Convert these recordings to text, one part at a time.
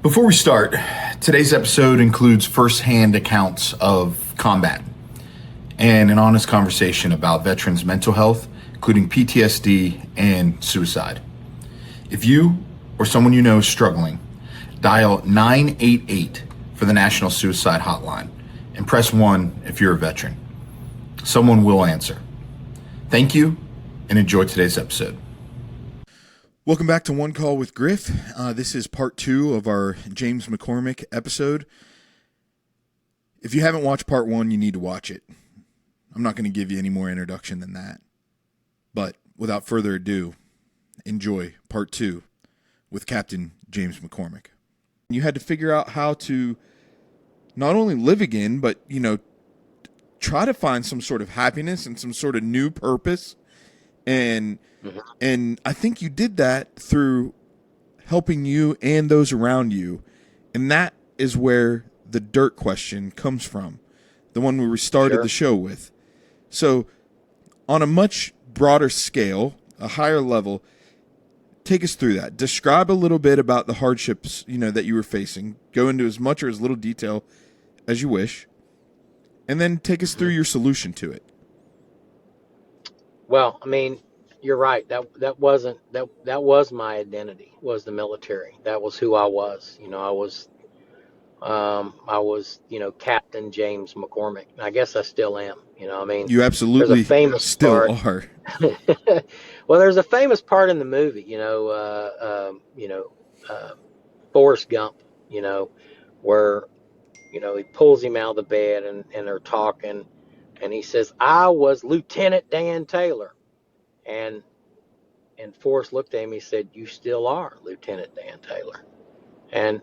Before we start, today's episode includes firsthand accounts of combat and an honest conversation about veterans' mental health, including PTSD and suicide. If you or someone you know is struggling, dial 988 for the National Suicide Hotline and press 1 if you're a veteran. Someone will answer. Thank you and enjoy today's episode. Welcome back to One Call with Griff. This is part 2 of our James McCormick episode. If you haven't watched part 1, you need to watch it. I'm not going to give you any more introduction than that. But without further ado, enjoy part 2 with Captain James McCormick. You had to figure out how to not only live again, but, try to find some sort of happiness and some sort of new purpose. And I think you did that through helping you and those around you. And that is where the dirt question comes from, the one we started the show with. So on a much broader scale, a higher level, take us through that. Describe a little bit about the hardships, that you were facing. Go into as much or as little detail as you wish. And then take us through your solution to it. Well, you're right. That was my identity, was the military. That was who I was. I was Captain James McCormick. I guess I still am. You absolutely there's a famous still part. are. Well, there's a famous part in the movie. Forrest Gump. Where he pulls him out of the bed and they're talking, and he says, "I was Lieutenant Dan Taylor," and Forrest looked at him. He said, "You still are Lieutenant Dan Taylor." And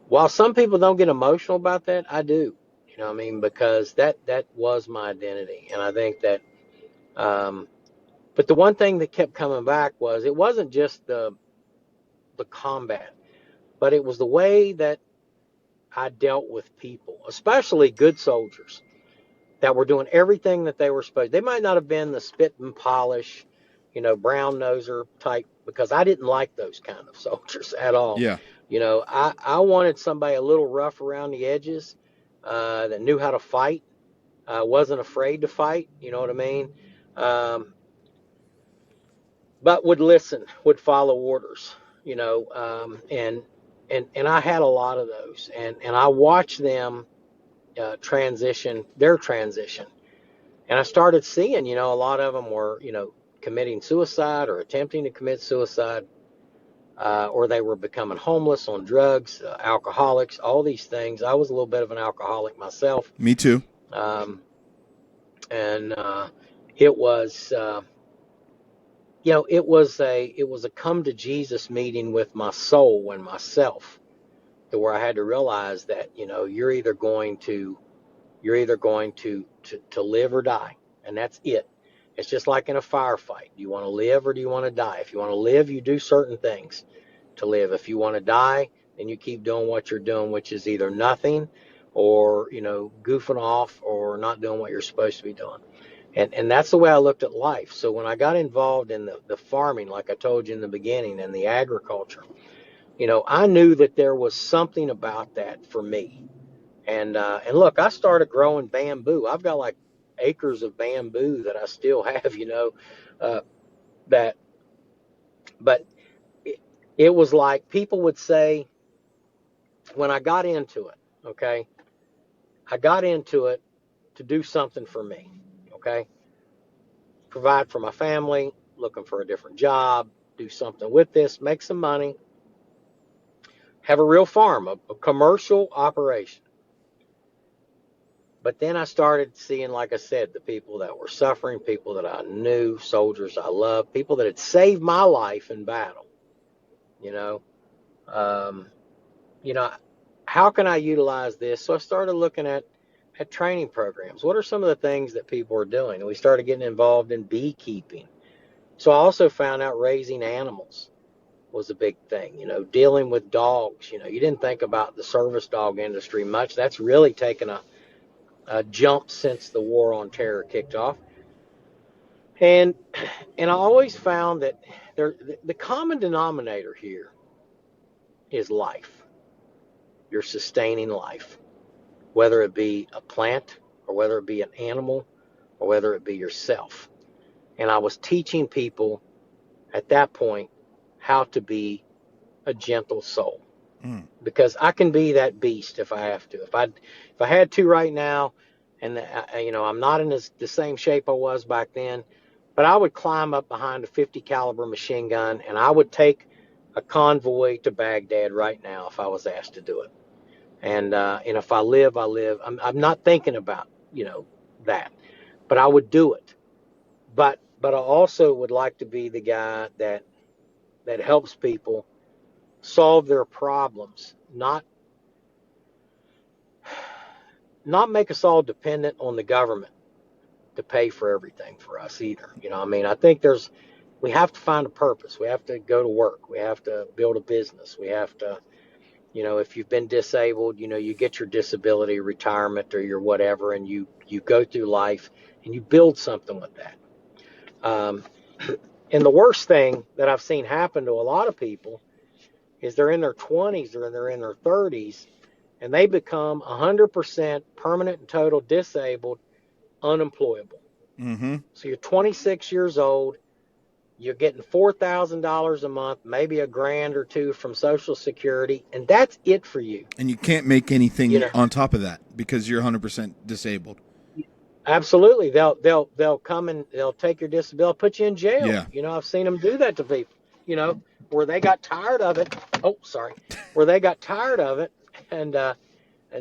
while some people don't get emotional about that, I do. Because that was my identity, and I think that. But the one thing that kept coming back was it wasn't just the combat, but it was the way that I dealt with people, especially good soldiers that were doing everything that they were supposed. They might not have been the spit and polish, brown noser type, because I didn't like those kind of soldiers at all. Yeah. I wanted somebody a little rough around the edges, that knew how to fight, wasn't afraid to fight. You know what I mean? But would listen, would follow orders. And I had a lot of those, and I watched them their transition. And I started seeing, a lot of them were, committing suicide or attempting to commit suicide, or they were becoming homeless on drugs, alcoholics, all these things. I was a little bit of an alcoholic myself. Me too. And it was, it was a come to Jesus meeting with my soul and myself, to where I had to realize that, you're either going to live or die, and that's it. It's just like in a firefight. Do you want to live or do you want to die? If you want to live, you do certain things to live. If you want to die, then you keep doing what you're doing, which is either nothing or, goofing off or not doing what you're supposed to be doing. And that's the way I looked at life. So when I got involved in the farming, like I told you in the beginning, and the agriculture, I knew that there was something about that for me. And look, I started growing bamboo. I've got like acres of bamboo that I still have, but it was like people would say when I got into it, okay, I got into it to do something for me, okay, provide for my family, looking for a different job, do something with this, make some money, have a real farm, a commercial operation. But then I started seeing, like I said, the people that were suffering, people that I knew, soldiers I loved, people that had saved my life in battle. Um, how can I utilize this? So I started looking at training programs. What are some of the things that people are doing? And we started getting involved in beekeeping. So I also found out raising animals was a big thing, dealing with dogs. You didn't think about the service dog industry much. That's really taken a jump since the war on terror kicked off. And I always found that the common denominator here is life. You're sustaining life, whether it be a plant or whether it be an animal or whether it be yourself. And I was teaching people at that point how to be a gentle soul, because I can be that beast if I have to. If I had to right now, and I'm not in the same shape I was back then, but I would climb up behind a 50 caliber machine gun and I would take a convoy to Baghdad right now if I was asked to do it. And if I live, I live. I'm not thinking about that, but I would do it. But I also would like to be the guy that helps people solve their problems, not make us all dependent on the government to pay for everything for us either. I think we have to find a purpose. We have to go to work. We have to build a business. We have to, if you've been disabled, you get your disability retirement or your whatever, and you go through life and you build something with that. And the worst thing that I've seen happen to a lot of people is they're in their 20s or they're in their 30s and they become 100% permanent and total disabled, unemployable. Mm-hmm. So you're 26 years old, you're getting $4,000 a month, maybe $1,000 or $2,000 from Social Security, and that's it for you. And you can't make anything on top of that because you're 100% disabled. Absolutely. They'll come and they'll take your disability, put you in jail. Yeah. I've seen them do that to people, where they got tired of it. Oh, sorry. Where they got tired of it and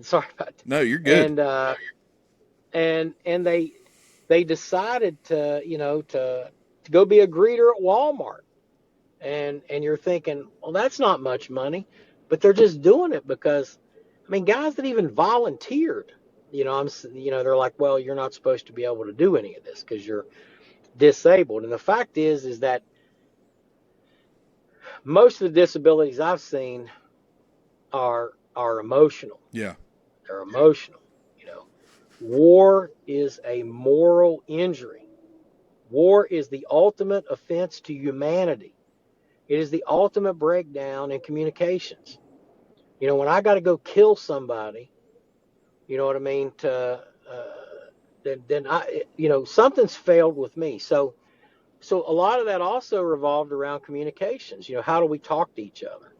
sorry about that. No, you're good. And they decided to go be a greeter at Walmart. And you're thinking, well, that's not much money, but they're just doing it because, guys that even volunteered, they're like, well, you're not supposed to be able to do any of this because you're disabled. And the fact is that most of the disabilities I've seen are emotional. Yeah. They're emotional. War is a moral injury. War is the ultimate offense to humanity. It is the ultimate breakdown in communications. When I got to go kill somebody, you know what I mean, then I, something's failed with me. So a lot of that also revolved around communications. How do we talk to each other?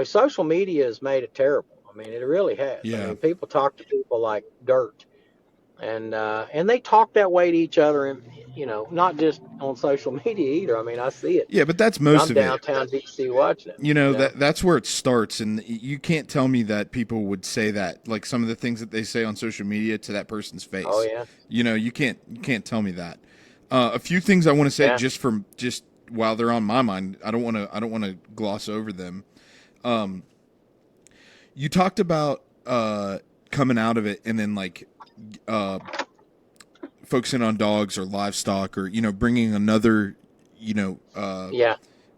Social media has made it terrible. It really has. Yeah. People talk to people like dirt, and they talk that way to each other, and not just on social media either. I see it. Yeah, but that's most of it. I'm downtown DC watching it. That's where it starts, and you can't tell me that people would say that, like some of the things that they say on social media to that person's face. Oh yeah. You can't tell me that. A few things I want to say just while they're on my mind. I don't want to gloss over them. You talked about coming out of it and then like focusing on dogs or livestock or bringing another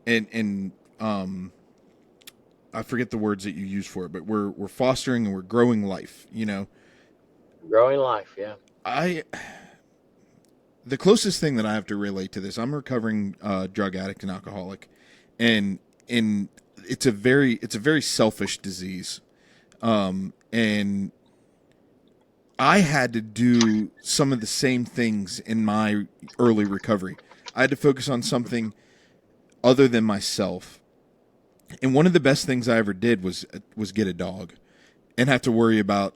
and I forget the words that you use for it, but we're fostering and we're growing life. Growing life. Yeah. The closest thing that I have to relate to this, I'm a recovering drug addict and alcoholic, and it's a very selfish disease, and I had to do some of the same things in my early recovery. I had to focus on something other than myself, and one of the best things I ever did was get a dog, and have to worry about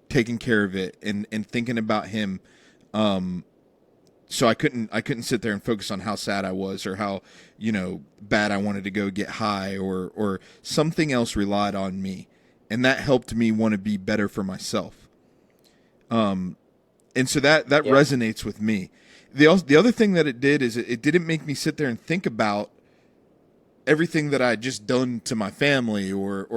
taking care of it and thinking about him. So I couldn't sit there and focus on how sad I was or how, bad I wanted to go get high or something else relied on me. And that helped me want to be better for myself. And so that resonates with me. The other thing that it did is it didn't make me sit there and think about everything that I had just done to my family or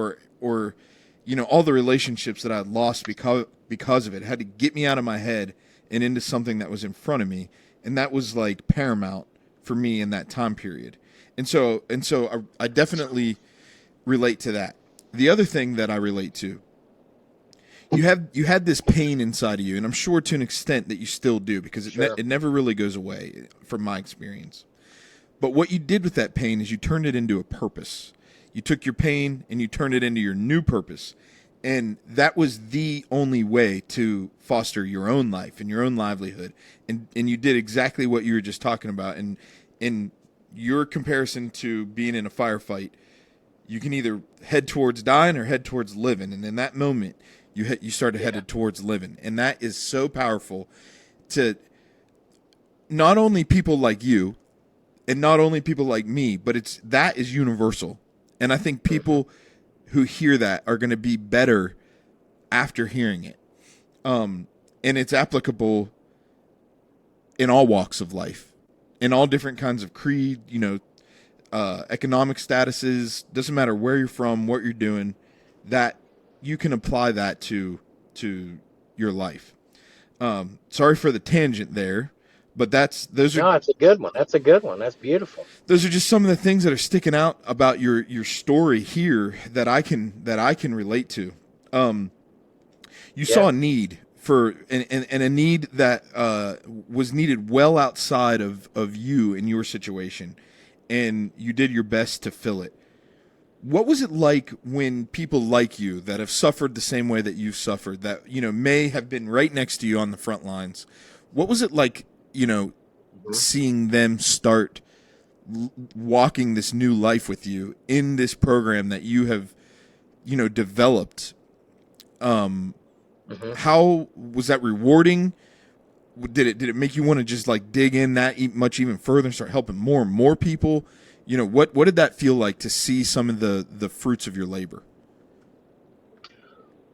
all the relationships that I had lost because of it. It had to get me out of my head and into something that was in front of me. And that was like paramount for me in that time period. And so I definitely relate to that. The other thing that I relate to, you had this pain inside of you, and I'm sure to an extent that you still do because it never really goes away from my experience. But what you did with that pain is you turned it into a purpose. You took your pain and you turned it into your new purpose. And that was the only way to foster your own life and your own livelihood. And you did exactly what you were just talking about. And in your comparison to being in a firefight, you can either head towards dying or head towards living. And in that moment, you started headed towards living. And that is so powerful to not only people like you and not only people like me, but that is universal. And I think people who hear that are going to be better after hearing it. And it's applicable in all walks of life, in all different kinds of creed, economic statuses. Doesn't matter where you're from, what you're doing, that you can apply that to your life. Sorry for the tangent there, but it's a good one. That's a good one. That's beautiful. Those are just some of the things that are sticking out about your story here that I can relate to. You saw a need for and a need that was needed well outside of you and your situation, and you did your best to fill it. What was it like when people like you that have suffered the same way that you've suffered, that may have been right next to you on the front lines? What was it like, seeing them start walking this new life with you in this program that you have, developed? How was that rewarding? Did it make you want to just like dig in that much even further and start helping more and more people? What did that feel like to see some of the fruits of your labor?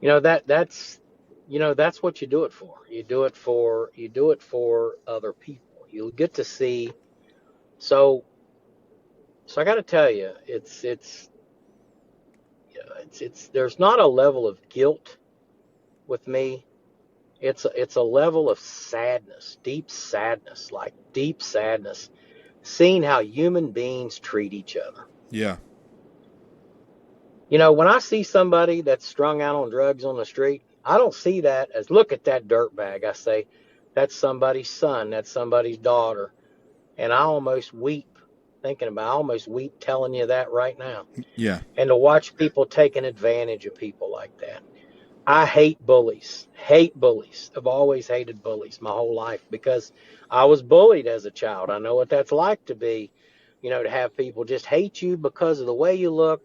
That's what you do it for. You do it for other people. You get to see. So I got to tell you, it's there's not a level of guilt with me. It's a level of sadness, deep sadness, seeing how human beings treat each other. Yeah. When I see somebody that's strung out on drugs on the street, I don't see that as, look at that dirtbag. I say, that's somebody's son, that's somebody's daughter. And I almost weep telling you that right now. Yeah. And to watch people taking advantage of people like that. I hate bullies. I've always hated bullies my whole life because I was bullied as a child. I know what that's like to be, to have people just hate you because of the way you look.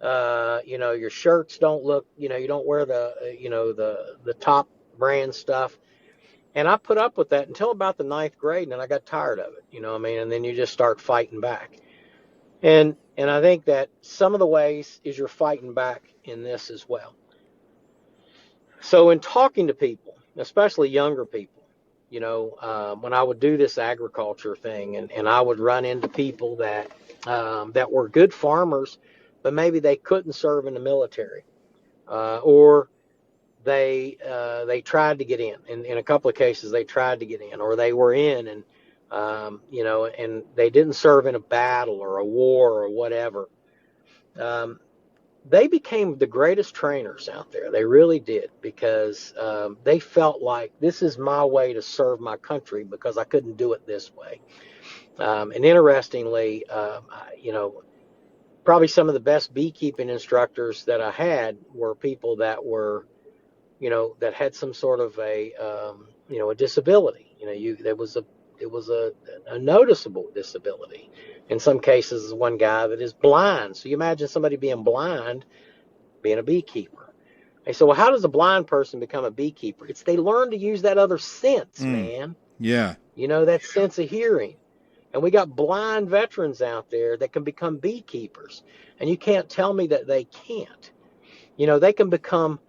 Your shirts don't look, you don't wear the top brand stuff. And I put up with that until about the 9th grade, and then I got tired of it, and then you just start fighting back. And I think that some of the ways is you're fighting back in this as well. So in talking to people, especially younger people, when I would do this agriculture thing and I would run into people that were good farmers, but maybe they couldn't serve in the military, or they tried to get in. In a couple of cases, they tried to get in, or they were in and, and they didn't serve in a battle or a war or whatever. They became the greatest trainers out there. They really did, because they felt like, this is my way to serve my country because I couldn't do it this way. And interestingly, probably some of the best beekeeping instructors that I had were people that were, that had some sort of a disability. It was a noticeable disability. In some cases, one guy that is blind. So you imagine somebody being blind, being a beekeeper. And so, well, how does a blind person become a beekeeper? It's they learn to use that other sense, man. Yeah. That sense of hearing. And we got blind veterans out there that can become beekeepers. And you can't tell me that they can't. They can become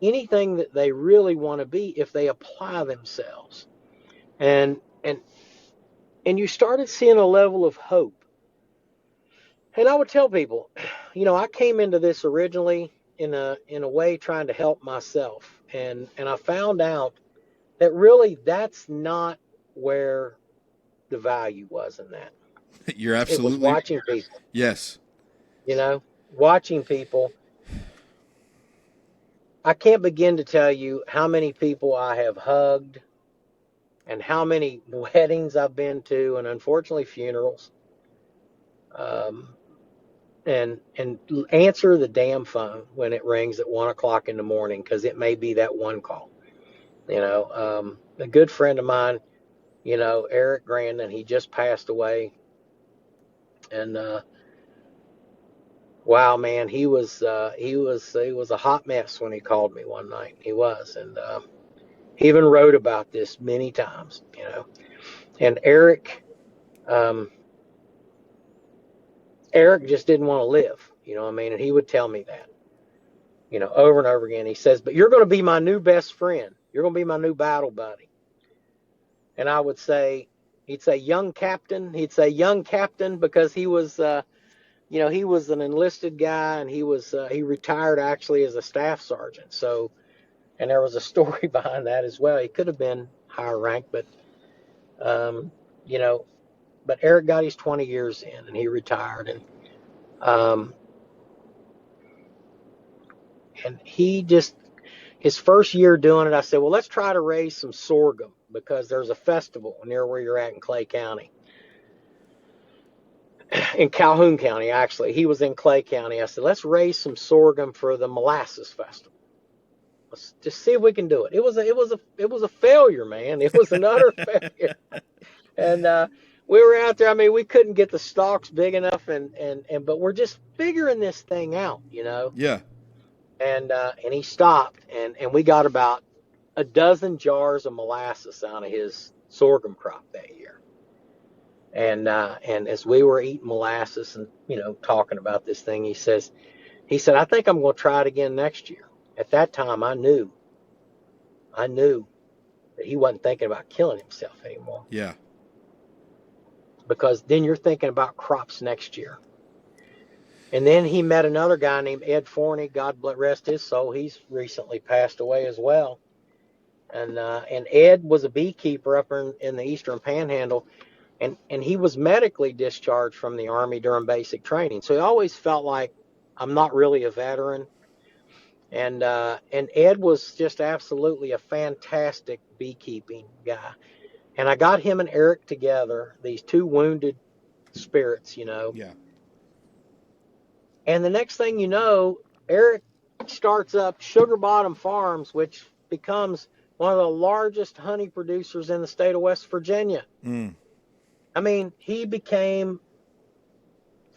anything that they really want to be if they apply themselves. And you started seeing a level of hope. And I would tell people, I came into this originally in a way trying to help myself. And I found out that really that's not where the value was in that. You're absolutely. It was watching people. Yes. Watching people. I can't begin to tell you how many people I have hugged and how many weddings I've been to, and unfortunately funerals. and answer the damn phone when it rings at 1 o'clock in the morning, because it may be that one call. A good friend of mine, Eric Grandin, he just passed away, and wow, man, he was a hot mess when he called me one night. He was, and he even wrote about this many times. And um, Eric just didn't want to live. And he would tell me that, over and over again. He says, "But you're going to be my new best friend. You're going to be my new battle buddy." And I would say, he'd say, "Young Captain." He'd say, "Young Captain," because he was, he was an enlisted guy, and he retired actually as a staff sergeant. So, and there was a story behind that as well. He could have been higher ranked, but, um, you know, but Eric got his 20 years in, and he retired, um, and he just, his first year doing it, I said, well, let's try to raise some sorghum, because there's a festival near where you're at in Clay County. In Calhoun County, actually. He was in Clay County. I said, let's raise some sorghum for the molasses festival. Let's just see if we can do it. It was a failure, man. It was an utter failure. And we were out there. I mean, we couldn't get the stalks big enough, but we're just figuring this thing out. Yeah. And he stopped, and we got about a dozen jars of molasses out of his sorghum crop that year. And as we were eating molasses and talking about this thing, he said, "I think I'm going to try it again next year." At that time, I knew that he wasn't thinking about killing himself anymore, Yeah. because then you're thinking about crops next year. And then he met another guy named Ed Forney. God rest his soul. He's recently passed away as well. And Ed was a beekeeper up in the Eastern Panhandle. And he was medically discharged from the Army during basic training. So he always felt like, I'm not really a veteran. And Ed was just absolutely a fantastic beekeeping guy. And I got him and Eric together, these two wounded spirits. Yeah. And the next thing you know, Eric starts up Sugar Bottom Farms, which becomes one of the largest honey producers in the state of West Virginia. Mm. I mean, he became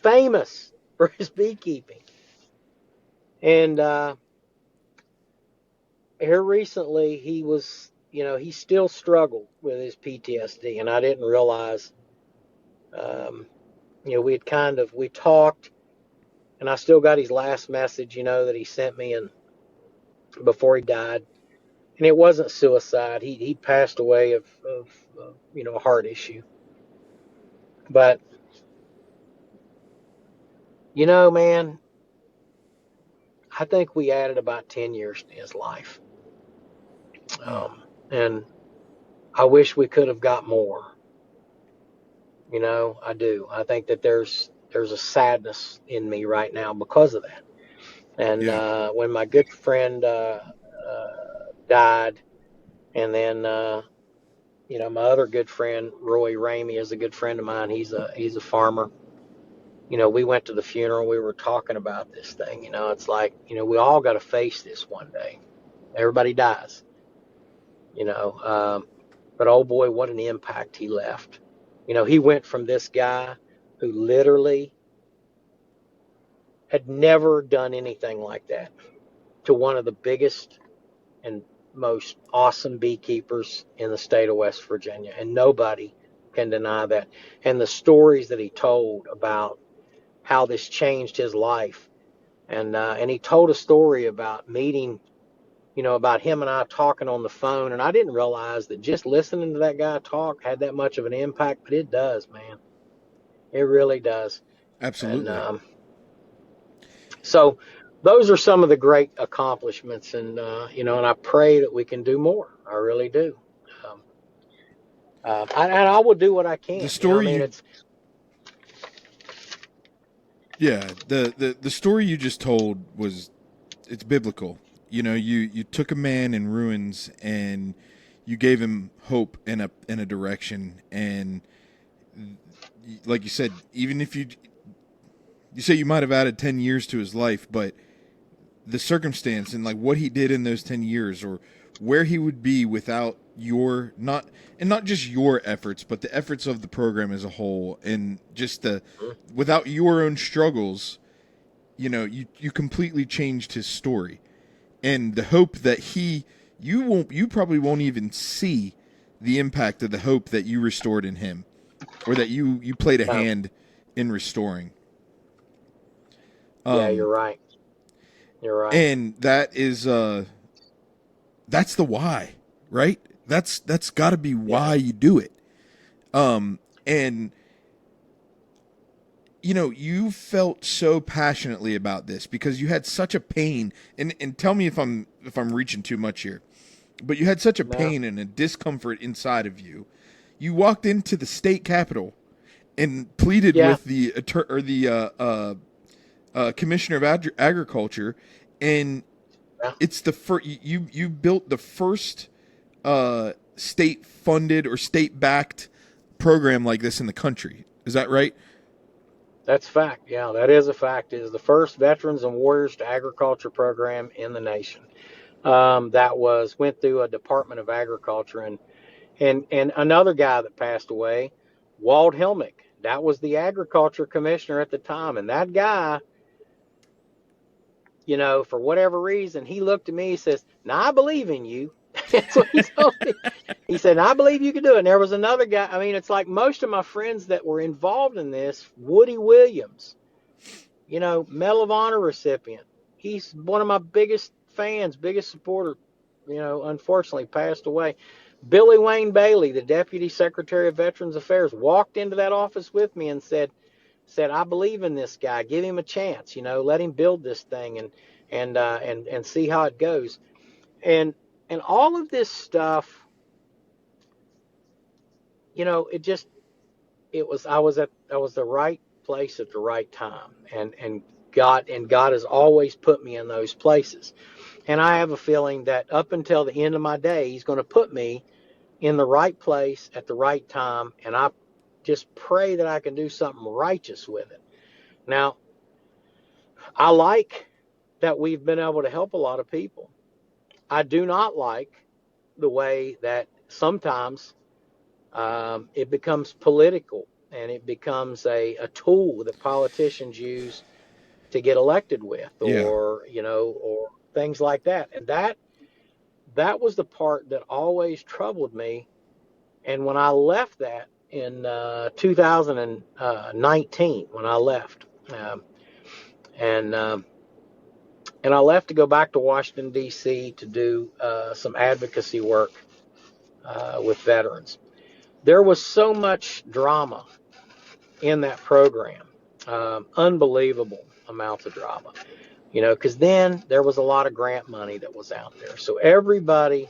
famous for his beekeeping. And here recently, he still struggled with his PTSD. And I didn't realize, we talked, and I still got his last message, that he sent me and before he died. And it wasn't suicide. He passed away of a heart issue. But, man, I think we added about 10 years to his life. Mm. And I wish we could have got more. I do. I think that there's a sadness in me right now because of that. And Yeah. when my good friend died, and then my other good friend Roy Ramey is a good friend of mine. He's a farmer. We went to the funeral. We were talking about this thing. It's like, we all got to face this one day. Everybody dies. But oh boy, what an impact he left. He went from this guy who literally had never done anything like that to one of the biggest and most awesome beekeepers in the state of West Virginia. And nobody can deny that. And the stories that he told about how this changed his life. And he told a story about meeting, about him and I talking on the phone. And I didn't realize that just listening to that guy talk had that much of an impact, but it does, man. It really does. And Absolutely. so those are some of the great accomplishments. And, and I pray that we can do more. I really do. And I will do what I can. The story you It's, Yeah, the story you just told it's biblical. You took a man in ruins and you gave him hope in a direction, and like you said, even if you you say you might have added 10 years to his life, but the circumstance and like what he did in those 10 years, or where he would be without your not just your efforts, but the efforts of the program as a whole, and just the without your own struggles, you completely changed his story. And the hope that you probably won't even see the impact of the hope that you restored in him, or that you played a hand in restoring. Yeah, you're right. You're right. And that is that's the why, right? That's got to be why you do it. And you felt so passionately about this because you had such a pain, and tell me if I'm reaching too much here, but you had such a pain and a discomfort inside of you. You walked into the state capitol and pleaded with the commissioner of agriculture, and it's the first you built the first state funded or state backed program like this in the country. Is that right? That's fact. Yeah, that is a fact. It is the first Veterans and Warriors to Agriculture program in the nation. That went through a Department of Agriculture, and another guy that passed away, Walt Helmick. That was the agriculture commissioner at the time, and that guy, for whatever reason, he looked at me. He says, "Now I believe in you." That's what he told me. He said, "I believe you can do it." And there was another guy. I mean, it's like most of my friends that were involved in this. Woody Williams, Medal of Honor recipient. He's one of my biggest fans, biggest supporter. Unfortunately passed away. Billy Wayne Bailey, the Deputy Secretary of Veterans Affairs, walked into that office with me and said, "I believe in this guy. Give him a chance. Let him build this thing and see how it goes." And all of this stuff, I was the right place at the right time, and God has always put me in those places. And I have a feeling that up until the end of my day, He's going to put me in the right place at the right time, and I just pray that I can do something righteous with it. Now, I like that we've been able to help a lot of people. I do not like the way that sometimes it becomes political, and it becomes a tool that politicians use to get elected with, or things like that. And that was the part that always troubled me. And when I left that in 2019, when I left, and I left to go back to Washington, D.C. to do some advocacy work with veterans, there was so much drama in that program, unbelievable amounts of drama, because then there was a lot of grant money that was out there. So everybody,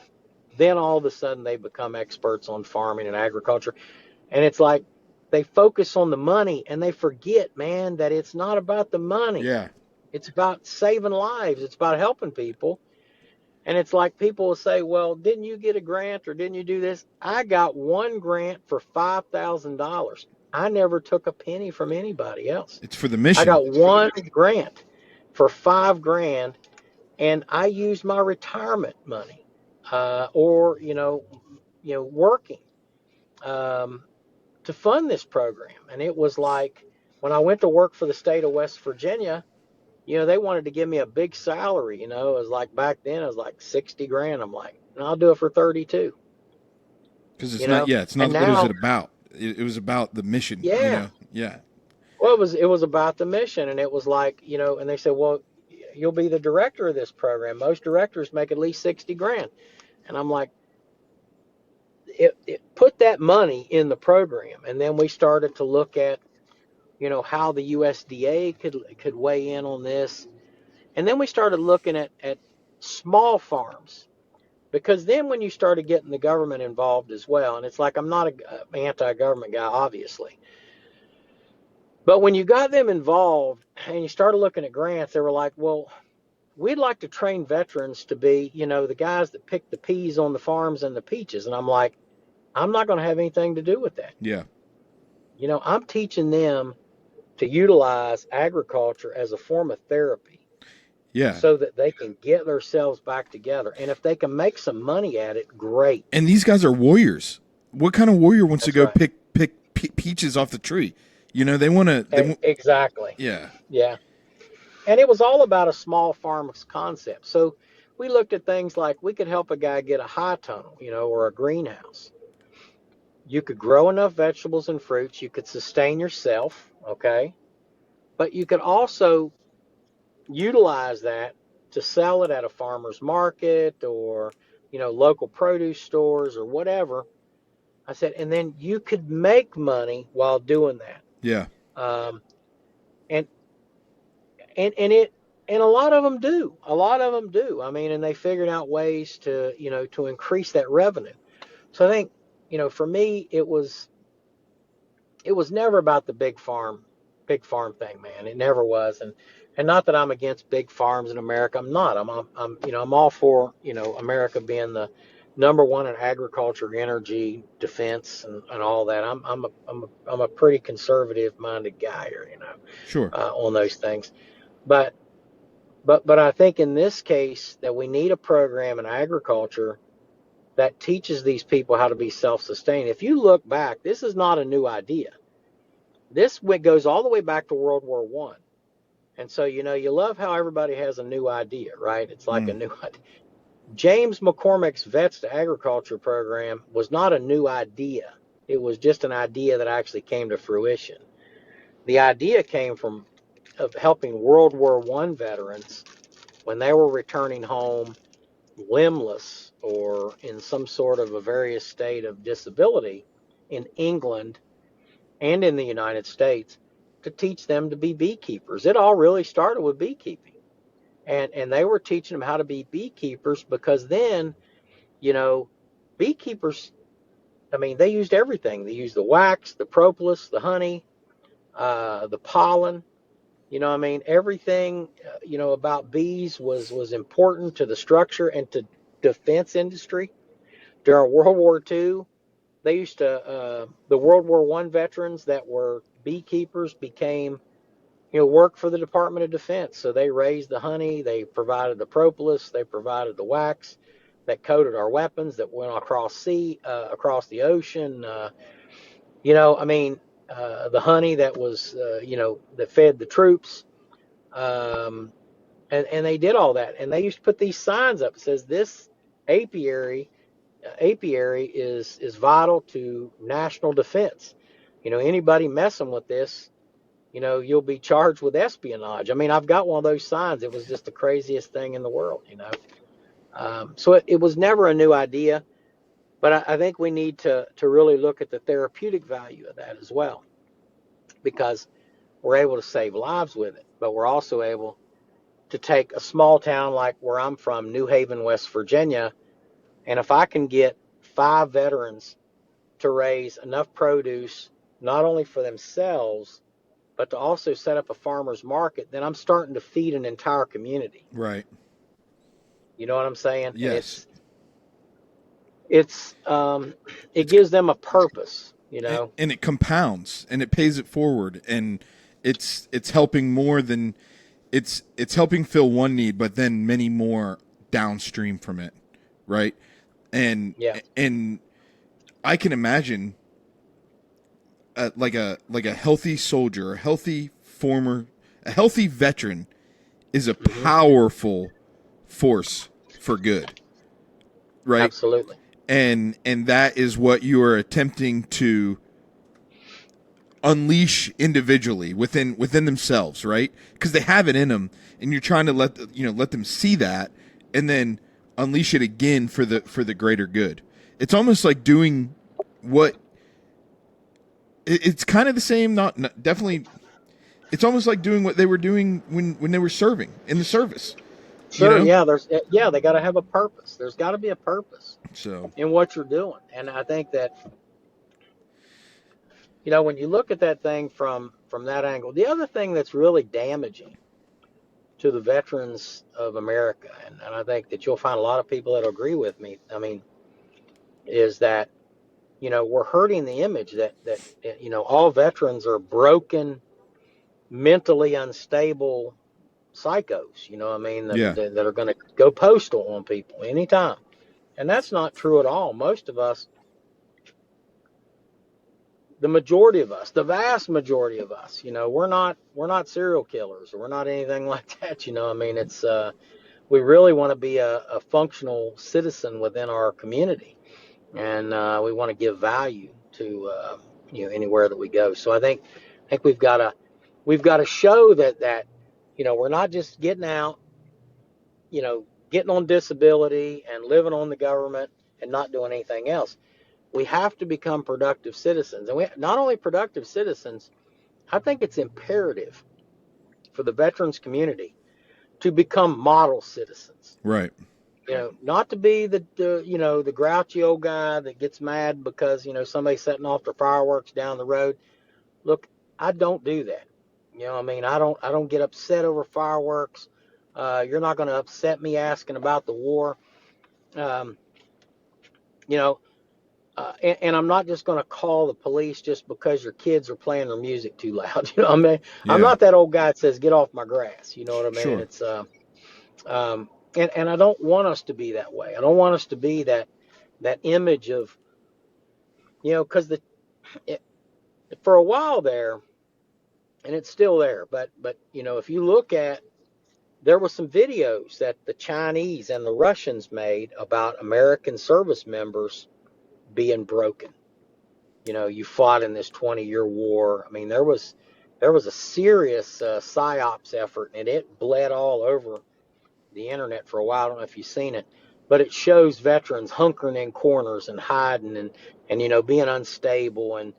then all of a sudden they become experts on farming and agriculture. And it's like they focus on the money and they forget, man, that it's not about the money. Yeah. It's about saving lives. It's about helping people. And it's like people will say, "Well, didn't you get a grant or didn't you do this?" I got one grant for $5,000. I never took a penny from anybody else. It's for the mission. I got one grant for $5,000, and I used my retirement money, or working, to fund this program. And it was like when I went to work for the state of West Virginia, they wanted to give me a big salary. It was like back then it was like 60 grand. I'm like, "No, I'll do it for 32." Because it's not. Yeah, it's not. And What now, is it about? It was about the mission. yeah. Yeah. Well, it was about the mission, and it was like, and they said, "Well, you'll be the director of this program. Most directors make at least 60 grand." And I'm like, it put that money in the program. And then we started to look at, how the USDA could weigh in on this. And then we started looking at small farms, because then when you started getting the government involved as well, and it's like, I'm not an anti-government guy, obviously. But when you got them involved and you started looking at grants, they were like, "Well, we'd like to train veterans to be, the guys that pick the peas on the farms and the peaches." And I'm like, "I'm not going to have anything to do with that. Yeah. I'm teaching them to utilize agriculture as a form of therapy Yeah. so that they can get themselves back together. And if they can make some money at it, great. And these guys are warriors. What kind of warrior wants to That's go right. pick peaches off the tree? You know, they want to. Exactly. Yeah. Yeah. And it was all about a small farm's concept. So we looked at things like we could help a guy get a high tunnel, or a greenhouse. You could grow enough vegetables and fruits, you could sustain yourself, okay? But you could also utilize that to sell it at a farmer's market or, local produce stores or whatever. I said, and then you could make money while doing that. Yeah. Um, and and a lot of them do. A lot of them do. I mean, and they figured out ways to increase that revenue. So I think, for me, it was never about the big farm thing, man. It never was. And not that I'm against big farms in America. I'm not. I'm all for, America being the number one in agriculture, energy, defense, and all that. I'm a pretty conservative minded guy here, Sure. on those things. But but I think in this case that we need a program in agriculture that teaches these people how to be self-sustaining. If you look back, this is not a new idea. This goes all the way back to World War One. And so, you love how everybody has a new idea, right? It's like a new idea. James McCormick's Vets to Agriculture program was not a new idea. It was just an idea that actually came to fruition. The idea came from of helping World War One veterans when they were returning home limbless or in some sort of a various state of disability in England and in the United States, to teach them to be beekeepers. It all really started with beekeeping. And they were teaching them how to be beekeepers because then, you know, beekeepers, I mean, they used everything. They used the wax, the propolis, the honey, the pollen. I mean, everything, about bees was important to the structure and to defense industry. During World War II, they used to, the World War I veterans that were beekeepers became, worked for the Department of Defense. So they raised the honey, they provided the propolis, they provided the wax that coated our weapons that went across the ocean. I mean, the honey that was, that fed the troops. Um, and they did all that. And they used to put these signs up that says this apiary apiary is vital to national defense. Anybody messing with this, you'll be charged with espionage. I mean, I've got one of those signs. It was just the craziest thing in the world. So it was never a new idea, but I think we need to really look at the therapeutic value of that as well, because we're able to save lives with it, but we're also able to take a small town like where I'm from, New Haven, West Virginia, and if I can get 5 veterans to raise enough produce, not only for themselves, but to also set up a farmer's market, then I'm starting to feed an entire community. Right. You know what I'm saying? Yes. And it gives them a purpose, And it compounds and it pays it forward, and it's helping more than it's helping fill one need, but then many more downstream from it, right? And Yeah. and I can imagine like a healthy soldier, a healthy veteran is a powerful force for good, right? Absolutely. And that is what you are attempting to unleash individually within themselves, right? Because they have it in them, and you're trying to let them see that, and then unleash it again for the greater good. It's almost like doing what. It's kind of the same, not definitely. It's almost like doing what they were doing when they were serving in the service. Sure. Yeah. They got to have a purpose. There's got to be a purpose So in what you're doing, and I think that when you look at that thing from that angle, the other thing that's really damaging to the veterans of America, and I think that you'll find a lot of people that agree with me. I mean, is that we're hurting the image that all veterans are broken, mentally unstable psychos, you know what I mean, Yeah. that are going to go postal on people anytime. And that's not true at all. Most of us, the majority of us, the vast majority of us, you know, we're not serial killers, or we're not anything like that. You know, I mean, it's we really want to be a functional citizen within our community, and we want to give value to anywhere that we go. So I think we've got to show that we're not just getting out, getting on disability and living on the government and not doing anything else. We have to become productive citizens, and we not only productive citizens. I think it's imperative for the veterans community to become model citizens. Right. Not to be the grouchy old guy that gets mad because somebody's setting off their fireworks down the road. Look, I don't do that. I mean, I don't get upset over fireworks. You're not going to upset me asking about the war. Um, you know, and I'm not just going to call the police just because your kids are playing their music too loud. You know what I mean? I'm Yeah. not that old guy that says, get off my grass. You know what I mean? Sure. It's, um, and I don't want us to be that way. I don't want us to be that image of, because for a while there, and it's still there, but if you look at, there were some videos that the Chinese and the Russians made about American service members being broken. You fought in this 20-year war. I mean, there was a serious psyops effort, and it bled all over the internet for a while. I don't know if you've seen it, but it shows veterans hunkering in corners and hiding and being unstable and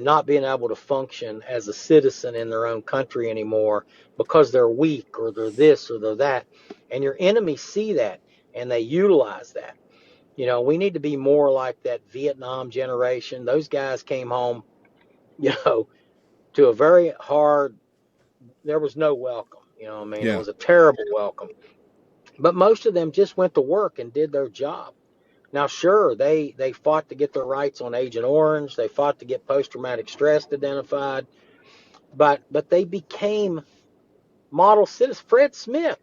not being able to function as a citizen in their own country anymore because they're weak or they're this or they're that. And your enemies see that and they utilize that. We need to be more like that Vietnam generation. Those guys came home, you know, to a very hard, there was no welcome. I mean, it Yeah. was a terrible welcome. But most of them just went to work and did their job. Now, sure, they fought to get their rights on Agent Orange. They fought to get post-traumatic stress identified. But they became model citizens. Fred Smith,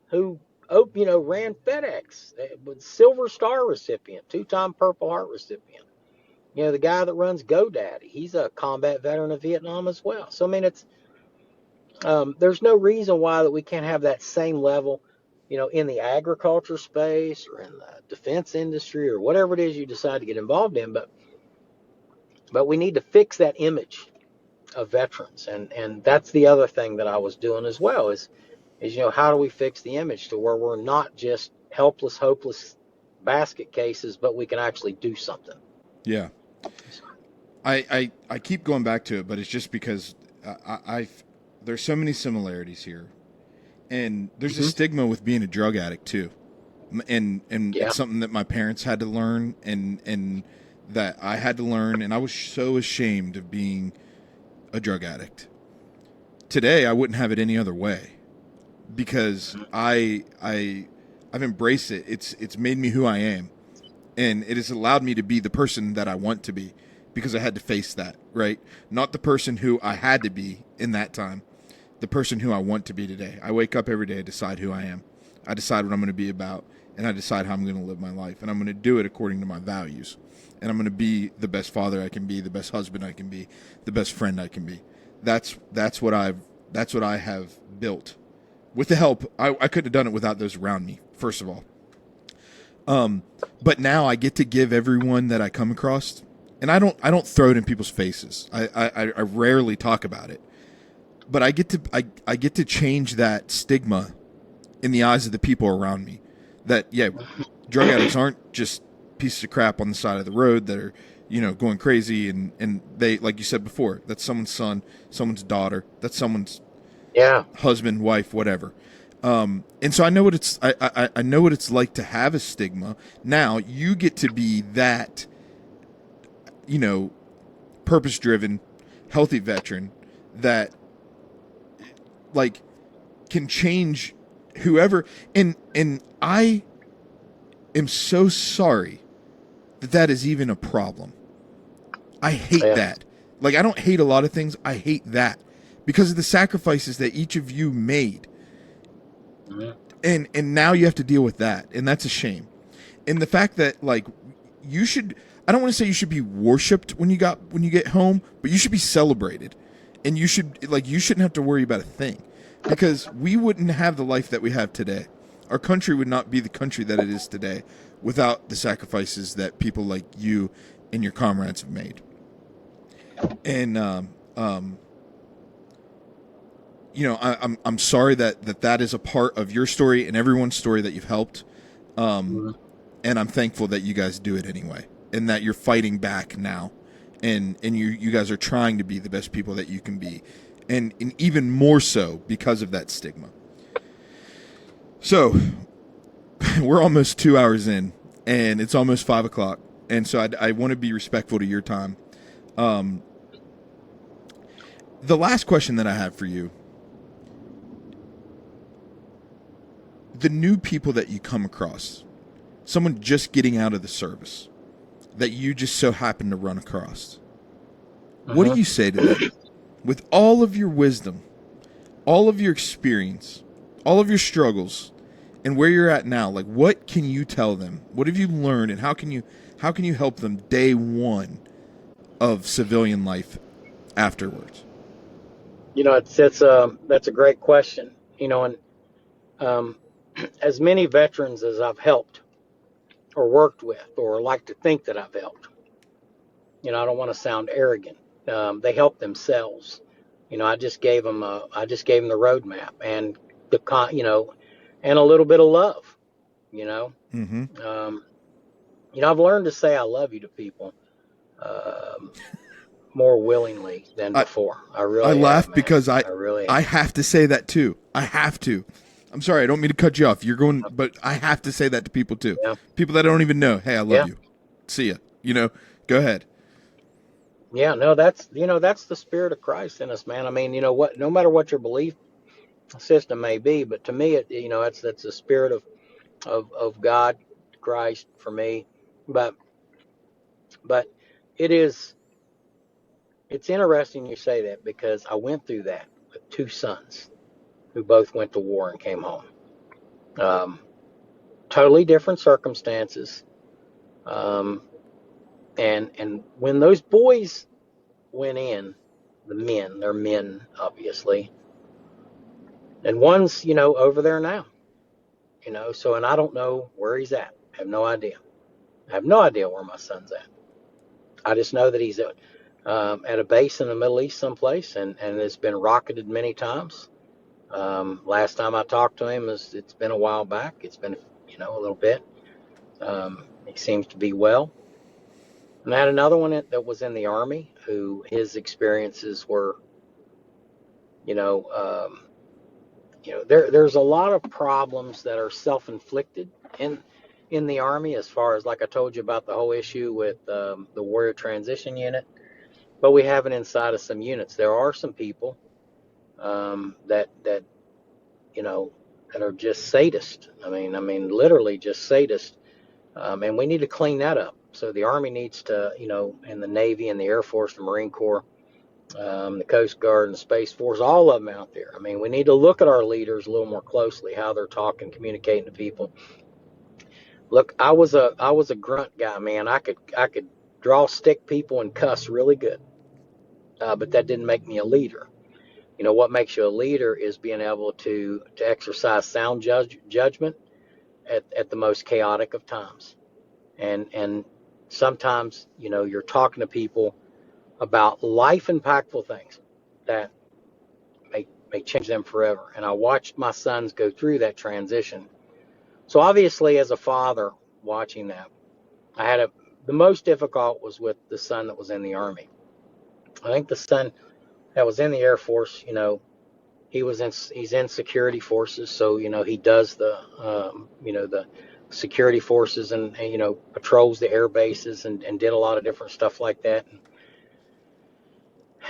who ran FedEx, was Silver Star recipient, two-time Purple Heart recipient. The guy that runs GoDaddy, he's a combat veteran of Vietnam as well. So I mean, there's no reason why that we can't have that same level, in the agriculture space or in the defense industry or whatever it is you decide to get involved in. But we need to fix that image of veterans, and that's the other thing that I was doing as well is how do we fix the image to where we're not just helpless, hopeless basket cases, but we can actually do something. Yeah. I keep going back to it, but it's just because there's so many similarities here, and there's a Mm-hmm. stigma with being a drug addict too, and Yeah. it's something that my parents had to learn, and that I had to learn, and I was so ashamed of being a drug addict. Today, I wouldn't have it any other way, because I've embraced it. It's made me who I am, and it has allowed me to be the person that I want to be, because I had to face that, right? Not the person who I had to be in that time, the person who I want to be today. I wake up every day, decide who I am. I decide what I'm going to be about, and I decide how I'm going to live my life, and I'm going to do it according to my values. And I'm going to be the best father I can be, the best husband I can be, the best friend I can be. That's what I have built. With the help, I couldn't have done it without those around me, first of all. But now I get to give everyone that I come across, and I don't throw it in people's faces. I rarely talk about it, but I get to change that stigma in the eyes of the people around me. That drug addicts aren't just pieces of crap on the side of the road that are going crazy, and they, like you said before, that's someone's son, someone's daughter, that's someone's Yeah. husband, wife, whatever. And so I know what I know what it's like to have a stigma. Now you get to be that, purpose-driven, healthy veteran that, like, can change whoever. And I am so sorry that is even a problem. I hate Yeah. that. Like, I don't hate a lot of things. I hate that, because of the sacrifices that each of you made. Mhm. And now you have to deal with that, and that's a shame. And the fact that, like, you should, I don't want to say you should be worshipped when you get home, but you should be celebrated. And you shouldn't have to worry about a thing, because we wouldn't have the life that we have today. Our country would not be the country that it is today without the sacrifices that people like you and your comrades have made. And I'm sorry that is a part of your story and everyone's story that you've helped. Mhm. And I'm thankful that you guys do it anyway, and that you're fighting back now, and you guys are trying to be the best people that you can be, and even more so because of that stigma. So we're almost 2 hours in, and it's almost 5 o'clock, and so I want to be respectful to your time. The last question that I have for you: the new people that you come across, someone just getting out of the service that you just so happen to run across, what do you say to them with all of your wisdom, all of your experience, all of your struggles, and where you're at now? Like, what can you tell them? What have you learned, and how can you help them day one of civilian life afterwards? That's a great question. And um, as many veterans as I've helped or worked with, or like to think that I've helped, I don't want to sound arrogant. They help themselves. I just gave them the roadmap and and a little bit of love. You know, Mm-hmm. um, I've learned to say I love you to people um, more willingly than I before. I I really have, laugh man. because I really I have. have to say that too. I have to. I'm sorry, I don't mean to cut you off. You're going, but I have to say that to people too. Yeah, People that I don't even know. Hey, I love yeah, you. See ya. Go ahead. yeah. No, that's the spirit of Christ in us, man. I mean, what? No matter what your belief system may be, but to me, that's the spirit of God, Christ for me. But but it is it's interesting you say that, because I went through that with two sons who both went to war and came home. Um, Totally different circumstances. Um, and when those boys went in, they're men obviously, and one's over there now. So, and I don't know where he's at. I have no idea. I have no idea where my son's at. I just know that he's at a base in the Middle East someplace, and it's been rocketed many times. Last time I talked to him, it's been a while back. It's been, a little bit. He seems to be well. And I had another one that was in the Army, who his experiences were, you know, um, there's a lot of problems that are self-inflicted in the Army, as far as, like I told you about the whole issue with the Warrior Transition Unit. But we have it inside of some units. There are some people that that are just sadists. I mean, literally just sadists, and we need to clean that up. So the Army needs to, and the Navy and the Air Force, the Marine Corps, the Coast Guard and the Space Force, all of them out there. I mean, we need to look at our leaders a little more closely, how they're talking, communicating to people. Look, I was a grunt guy, man. I could draw stick people and cuss really good, but that didn't make me a leader. What makes you a leader is being able to exercise sound judgment at the most chaotic of times, and sometimes you're talking to people about life impactful things that may change them forever. And I watched my sons go through that transition. So obviously, as a father watching that, I had the most difficult was with the son that was in the Army. I think the son that was in the Air Force, he's in security forces, so he does the security forces, and patrols the air bases, and did a lot of different stuff like that.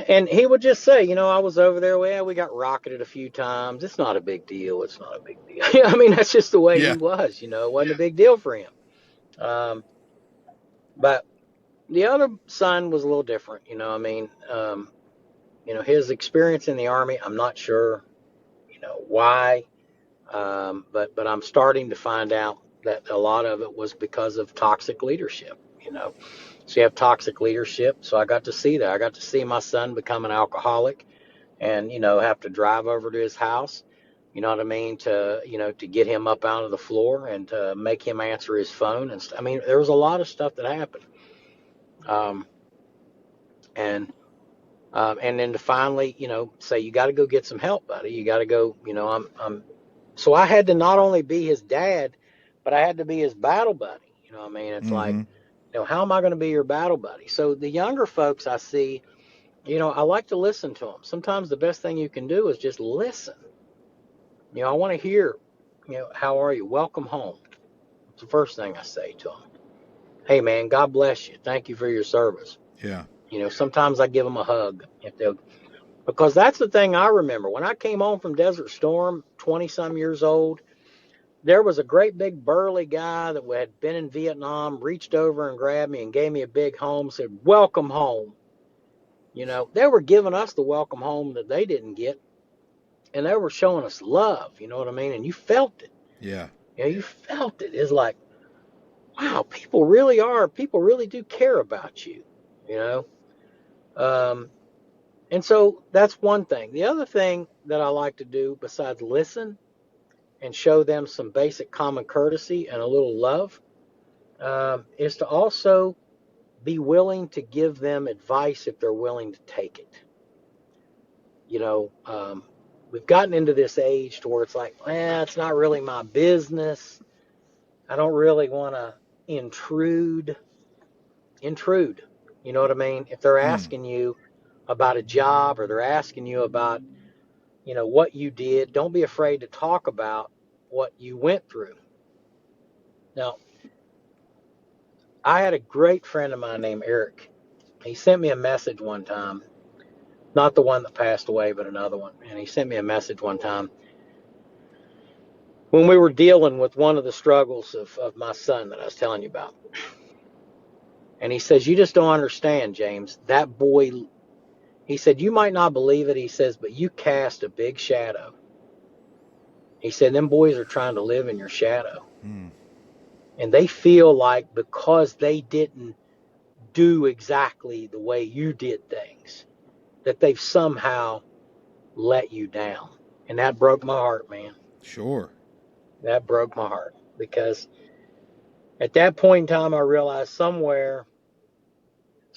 And he would just say, I was over there. Well, we got rocketed a few times. It's not a big deal. It's not a big deal. I mean, that's just the way Yeah. he was. It wasn't a big deal for him. But the other son was a little different. I mean, his experience in the Army, I'm not sure, why, but I'm starting to find out that a lot of it was because of toxic leadership. So you have toxic leadership. So I got to see that. I got to see my son become an alcoholic and, have to drive over to his house, you know what I mean, to get him up out of the floor and to make him answer his phone. And I mean, there was a lot of stuff that happened. Um, and then to finally, say, you got to go get some help, buddy. You got to go, so I had to not only be his dad, but I had to be his battle buddy. You know what I mean? It's like, Mm-hmm. how am I going to be your battle buddy? So the younger folks I see, I like to listen to them. Sometimes the best thing you can do is just listen. I want to hear, how are you? Welcome home. It's the first thing I say to them. Hey, man, God bless you. Thank you for your service. Yeah. Sometimes I give them a hug because that's the thing I remember. When I came home from Desert Storm, 20 some years old, there was a great big burly guy that had been in Vietnam, reached over and grabbed me and gave me a big home, said, welcome home. They were giving us the welcome home that they didn't get, and they were showing us love, you know what I mean? And you felt it. Yeah. You felt it. It's like, wow, people really do care about you, you know? And so that's one thing. The other thing that I like to do besides listen and show them some basic common courtesy and a little love is to also be willing to give them advice if they're willing to take it. We've gotten into this age to where it's like, it's not really my business. I don't really want to intrude. You know what I mean? If they're Mm. asking you about a job or they're asking you about, what you did, don't be afraid to talk about what you went through. Now, I had a great friend of mine named Eric. He sent me a message one time, not the one that passed away, but another one. And he sent me a message one time when we were dealing with one of the struggles of my son that I was telling you about. And he says, you just don't understand, James. That boy, he said, you might not believe it, he says, but you cast a big shadow. He said, them boys are trying to live in your shadow. Mm. And they feel like because they didn't do exactly the way you did things, that they've somehow let you down. And that broke my heart, man. Sure. That broke my heart because at that point in time, I realized somewhere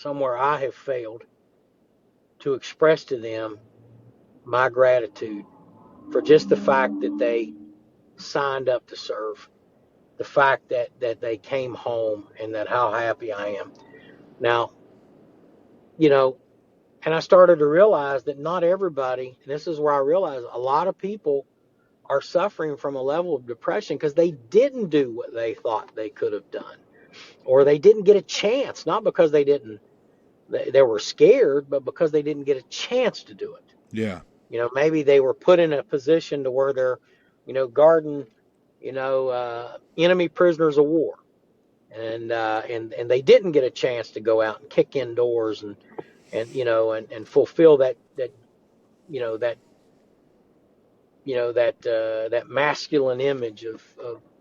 I have failed to express to them my gratitude for just the fact that they signed up to serve, the fact that they came home and that how happy I am. Now, you know, and I started to realize that not everybody, and this is where I realized a lot of people are suffering from a level of depression because they didn't do what they thought they could have done, or they didn't get a chance, not because they were scared, but because they didn't get a chance to do it. Yeah. Maybe they were put in a position to where they're, guarding, enemy prisoners of war. And they didn't get a chance to go out and kick in doors and fulfill that you know that that masculine image of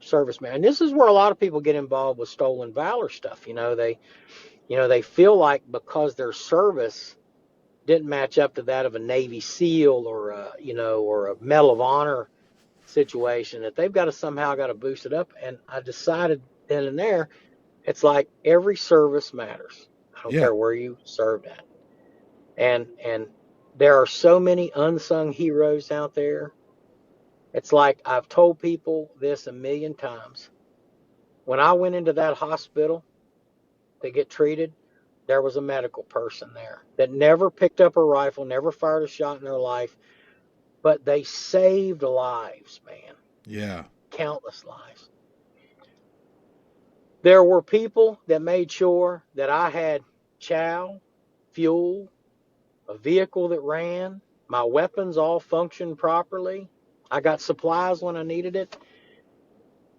serviceman. And this is where a lot of people get involved with stolen valor stuff. They feel like because their service didn't match up to that of a Navy SEAL or a Medal of Honor situation, that they've got to somehow boost it up. And I decided then and there, it's like every service matters. I don't Yeah. care where you served at. And there are so many unsung heroes out there. It's like I've told people this a million times. When I went into that hospital to get treated, there was a medical person there that never picked up a rifle, never fired a shot in their life, but they saved lives, man. Yeah. Countless lives. There were people that made sure that I had chow, fuel, a vehicle that ran, my weapons all functioned properly. I got supplies when I needed it.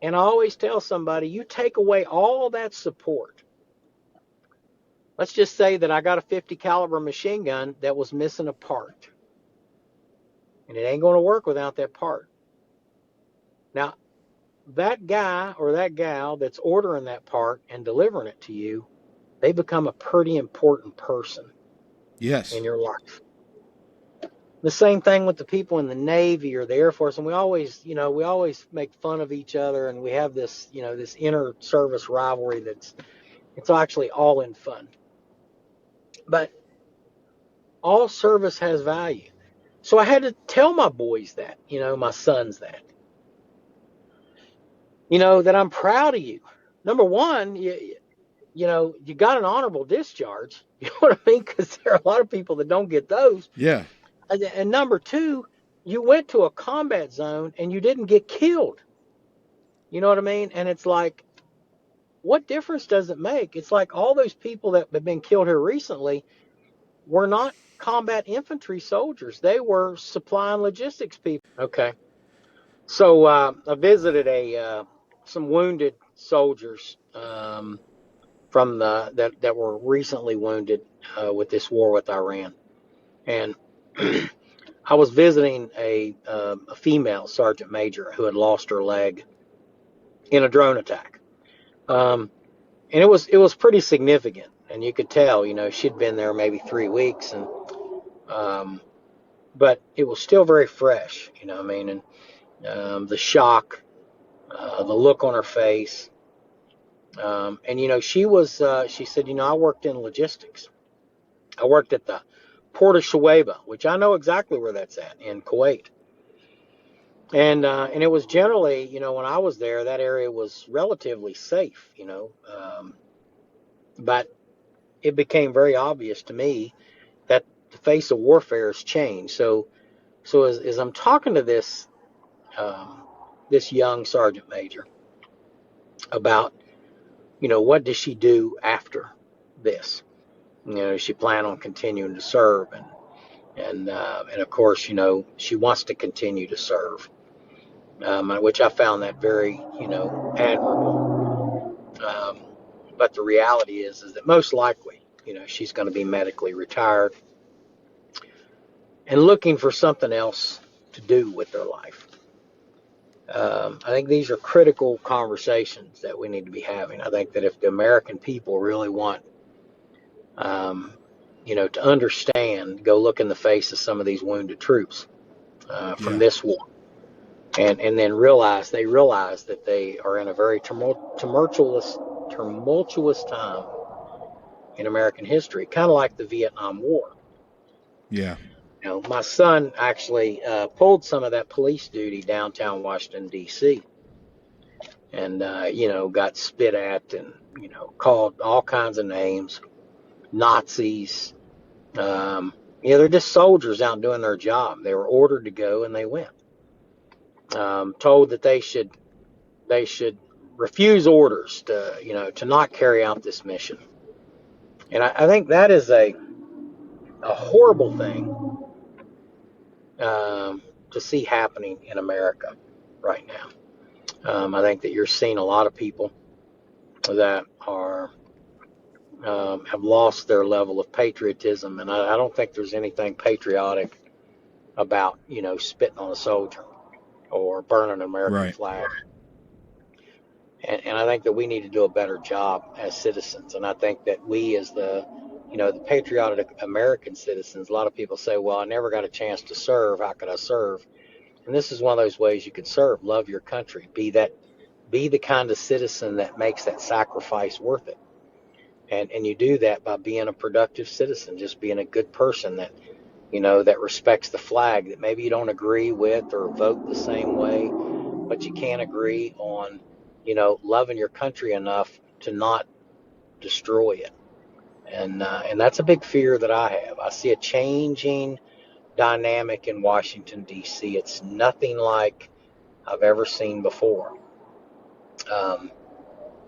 And I always tell somebody, you take away all that support, Let's just say that I got a 50 caliber machine gun that was missing a part. And it ain't going to work without that part. Now, that guy or that gal that's ordering that part and delivering it to you, they become a pretty important person in Yes. your life. The same thing with the people in the Navy or the Air Force. And we always make fun of each other, and we have this, this inner service rivalry it's actually all in fun. But all service has value. So I had to tell my boys that, my sons that I'm proud of you. Number one, you got an honorable discharge. You know what I mean? Because there are a lot of people that don't get those. Yeah. And number two, you went to a combat zone and you didn't get killed. You know what I mean? And it's like, what difference does it make? It's like all those people that have been killed here recently were not combat infantry soldiers. They were supply and logistics people. Okay. So I visited some wounded soldiers from that were recently wounded with this war with Iran, and I was visiting a female sergeant major who had lost her leg in a drone attack, and it was pretty significant, and you could tell, she'd been there maybe 3 weeks, and but it was still very fresh, what I mean, and the shock, the look on her face. And she said, I worked in logistics. I worked at the Port of Shuaibah, which I know exactly where that's at in Kuwait. And it was generally, when I was there, that area was relatively safe, but it became very obvious to me that the face of warfare has changed. So as I'm talking to this young sergeant major about, what does she do after this? She planned on continuing to serve, and of course, she wants to continue to serve, which I found that very, admirable. But the reality is that most likely, she's going to be medically retired and looking for something else to do with their life. I think these are critical conversations that we need to be having. I think that if the American people really want, to understand, go look in the face of some of these wounded troops from Yeah. this war, and then realize that they are in a very tumultuous time in American history, kind of like the Vietnam War. Yeah. My son actually pulled some of that police duty downtown Washington, D.C., and, got spit at and, called all kinds of names, Nazis. They're just soldiers out doing their job. They were ordered to go, and they went. Told that they should refuse orders to not carry out this mission. And I think that is a horrible thing to see happening in America right now. I think that you're seeing a lot of people that are have lost their level of patriotism, and I don't think there's anything patriotic about spitting on a soldier or burning an American Right. flag. And I think that we need to do a better job as citizens. And I think that we, as the patriotic American citizens, a lot of people say, well, I never got a chance to serve. How could I serve? And this is one of those ways you could serve. Love your country. Be the kind of citizen that makes that sacrifice worth it. And you do that by being a productive citizen, just being a good person that, that respects the flag, that maybe you don't agree with or vote the same way, but you can't agree on, loving your country enough to not destroy it. And that's a big fear that I have. I see a changing dynamic in Washington, D.C. It's nothing like I've ever seen before.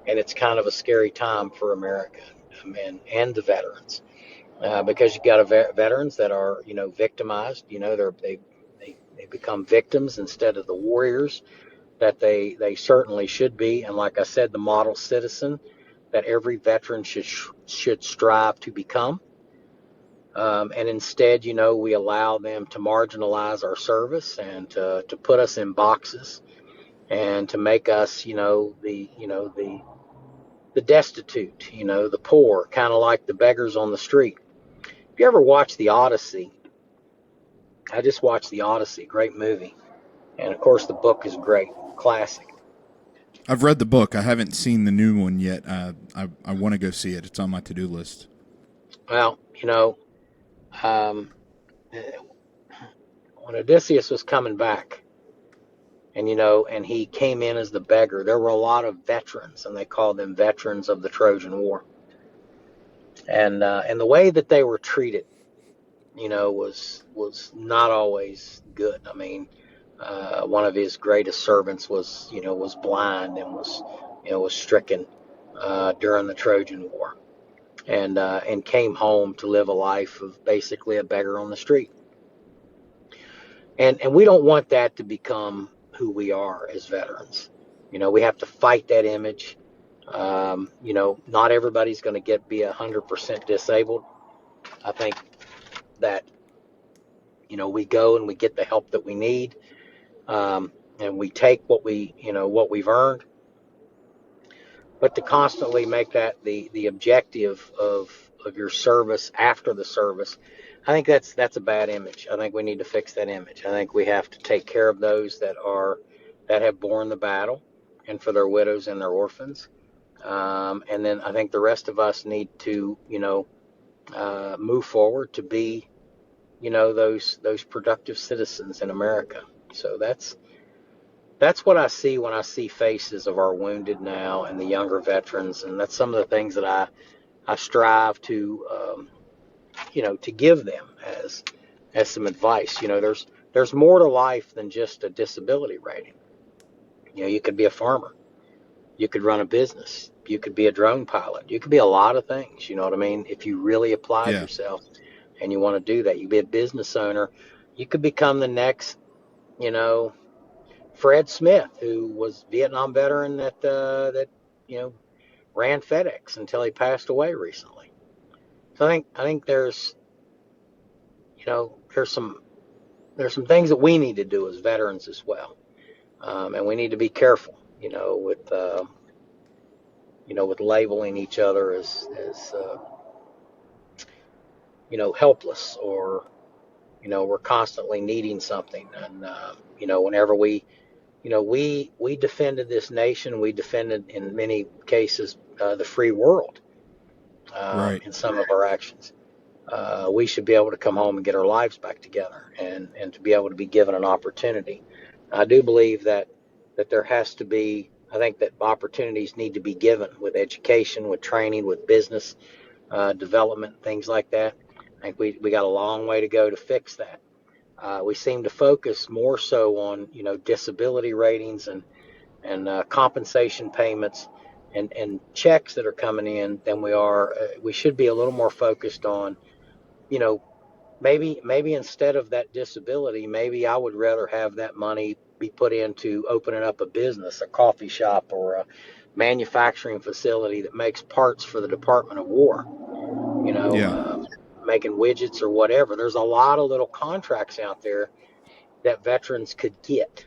And it's kind of a scary time for America and the veterans, because you got veterans that are, victimized. They become victims instead of the warriors that they certainly should be. And like I said, the model citizen that every veteran should strive to become. And instead, we allow them to marginalize our service and to put us in boxes and to make us, the destitute, the poor, kind of like the beggars on the street. If you ever watch The Odyssey, I just watched The Odyssey, great movie. And of course, the book is great, classic. I've read the book. I haven't seen the new one yet. I want to go see it. It's on my to-do list. Well, um, when Odysseus was coming back, and he came in as the beggar, there were a lot of veterans, and they called them veterans of the Trojan War. And the way that they were treated, was not always good. I mean, one of his greatest servants was blind and was stricken during the Trojan War, and came home to live a life of basically a beggar on the street. And we don't want that to become who we are as veterans. We have to fight that image. Not everybody's going to be 100% disabled. I think that we go and we get the help that we need, and we take what we've earned. But to constantly make that the objective of your service after the service, I think that's a bad image. I think we need to fix that image. I think we have to take care of those that have borne the battle, and for their widows and their orphans. And then I think the rest of us need to move forward to be those productive citizens in America. So that's what I see when I see faces of our wounded now and the younger veterans, and that's some of the things that I strive to to give them as some advice. There's more to life than just a disability rating. You could be a farmer, you could run a business, you could be a drone pilot, you could be a lot of things. You know what I mean? If you really applied Yeah. yourself and you want to do that, you could be a business owner. You could become the next, Fred Smith, who was Vietnam veteran that ran FedEx until he passed away recently. So I think there's there's some things that we need to do as veterans as well, and we need to be careful, with labeling each other as helpless, or we're constantly needing something. And whenever we defended this nation, we defended in many cases the free world, Right. in some of our actions. We should be able to come home and get our lives back together, and to be able to be given an opportunity. I do believe that there has to be, I think that opportunities need to be given with education, with training, with business development, things like that. I think we got a long way to go to fix that. We seem to focus more so on disability ratings and compensation payments and checks that are coming in than we are. We should be a little more focused on, maybe instead of that disability, maybe I would rather have that money be put into opening up a business, a coffee shop, or a manufacturing facility that makes parts for the Department of War. Yeah. Making widgets or whatever. There's a lot of little contracts out there that veterans could get.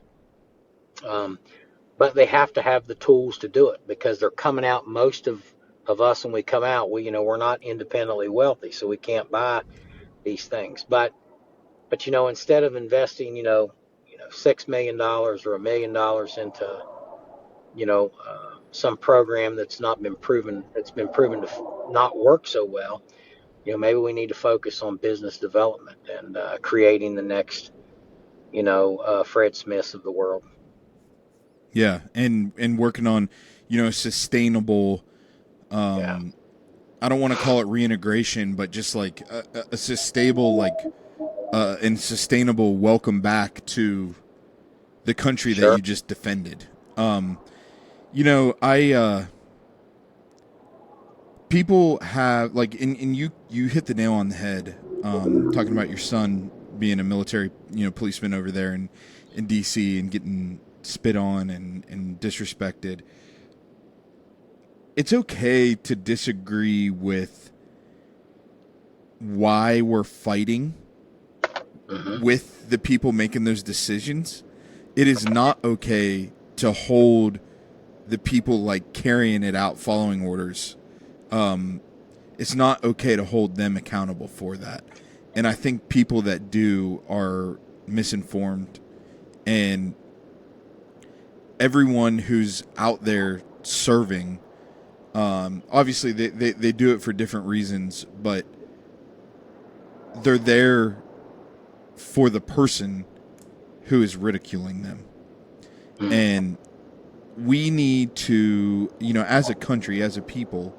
But they have to have the tools to do it, because they're coming out. Most of us, when we come out, we're not independently wealthy, so we can't buy these things. But instead of investing, $6 million or $1 million into, some program that's been proven to not work so well, maybe we need to focus on business development and creating the next, Fred Smiths of the world. Yeah. And working on, sustainable, Yeah. I don't want to call it reintegration, but just like a sustainable, and sustainable welcome back to the country that Sure. you just defended. I people have and you hit the nail on the head, talking about your son being a military policeman over there in DC and getting spit on and disrespected. it's okay to disagree with why we're fighting with the people making those decisions. It is not okay to hold the people like carrying it out, following orders. It's not okay to hold them accountable for that. And I think people that do are misinformed, and everyone who's out there serving, obviously they do it for different reasons, but they're there for the person who is ridiculing them. And we need to, as a country, as a people,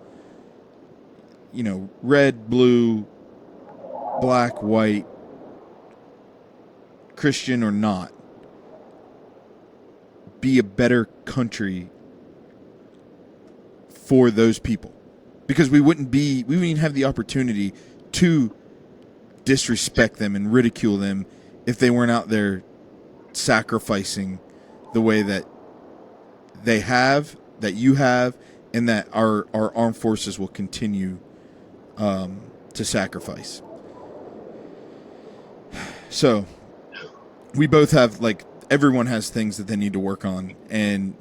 red, blue, black, white, Christian or not, be a better country for those people. Because we wouldn't even have the opportunity to disrespect them and ridicule them if they weren't out there sacrificing the way that they have, that you have, and that our armed forces will continue to sacrifice. So we both have, like, everyone has things that they need to work on, and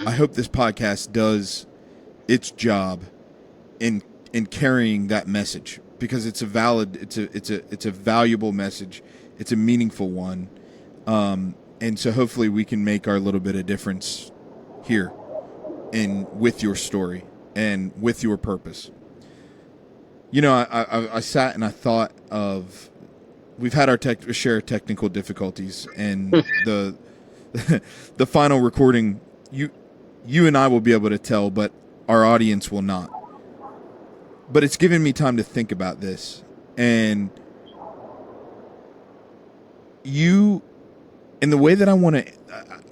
I hope this podcast does its job in carrying that message, because it's a valuable message. It's a meaningful one. And so hopefully we can make our little bit of difference here with your story and with your purpose. I sat and I thought of, we've had our share of technical difficulties, and the final recording, you and I will be able to tell, but our audience will not. But it's given me time to think about this, and and the way that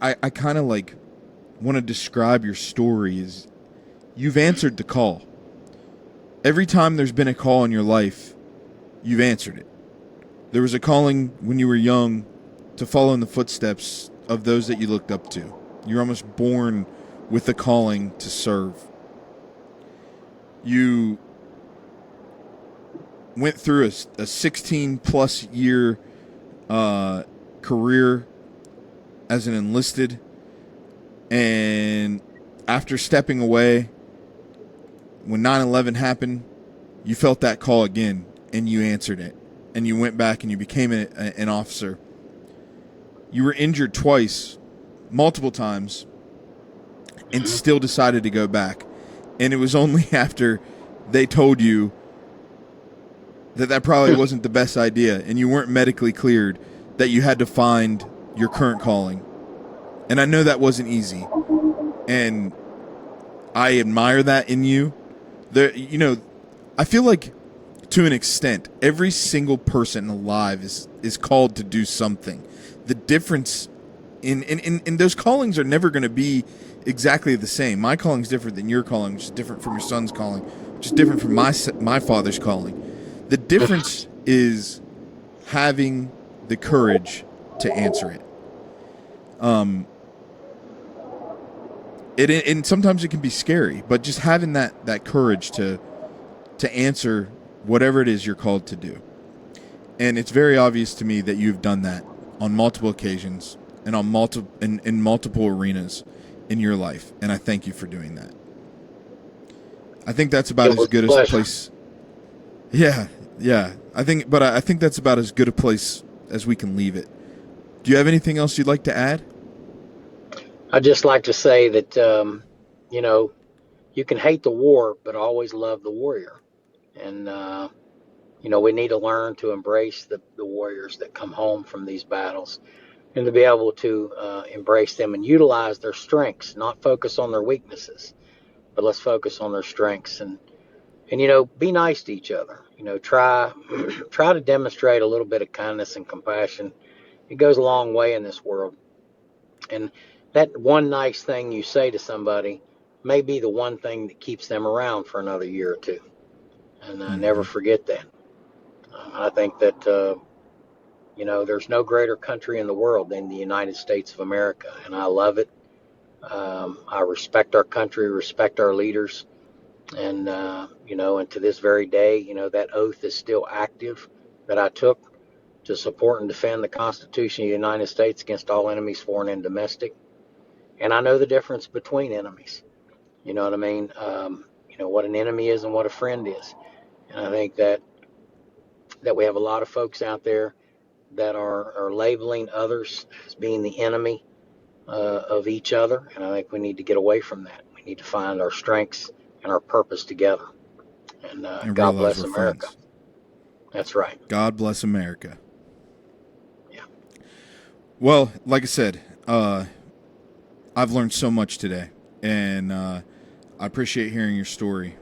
I kind of like want to describe your story is, you've answered the call. Every time there's been a call in your life, you've answered it. There was a calling when you were young to follow in the footsteps of those that you looked up to. You're almost born with the calling to serve. You went through a 16-plus year career as an enlisted, and after stepping away, when 9/11 happened, you felt that call again, and you answered it, and you went back and you became an officer. You were injured twice, multiple times, and still decided to go back. And it was only after they told you that probably wasn't the best idea, and you weren't medically cleared, that you had to find your current calling. And I know that wasn't easy, and I admire that in you. I feel like, to an extent, every single person alive is called to do something. The difference in those callings are never going to be exactly the same. My calling is different than your calling, which is different from your son's calling, which is different from my father's calling. The difference is having the courage to answer it. And sometimes it can be scary, but just having that courage to answer whatever it is you're called to do. And it's very obvious to me that you've done that on multiple occasions and on in multiple arenas in your life, and I thank you for doing that. I think that's about as good as a place. Yeah. I think that's about as good a place as we can leave it. Do you have anything else you'd like to add? I'd just like to say that, you can hate the war, but always love the warrior. And, we need to learn to embrace the warriors that come home from these battles, and to be able to embrace them and utilize their strengths, not focus on their weaknesses, but let's focus on their strengths. And be nice to each other. Try to demonstrate a little bit of kindness and compassion. It goes a long way in this world. And that one nice thing you say to somebody may be the one thing that keeps them around for another year or two. And never forget that. I think that, there's no greater country in the world than the United States of America. And I love it. I respect our country, respect our leaders. And, and to this very day, that oath is still active that I took to support and defend the Constitution of the United States against all enemies, foreign and domestic. And I know the difference between enemies. You know what I mean? What an enemy is and what a friend is. And I think that we have a lot of folks out there that are labeling others as being the enemy of each other. And I think we need to get away from that. We need to find our strengths and our purpose together. And And God realize bless we're America. friends. That's right. God bless America. Yeah. Well, like I said, I've learned so much today, and I appreciate hearing your story.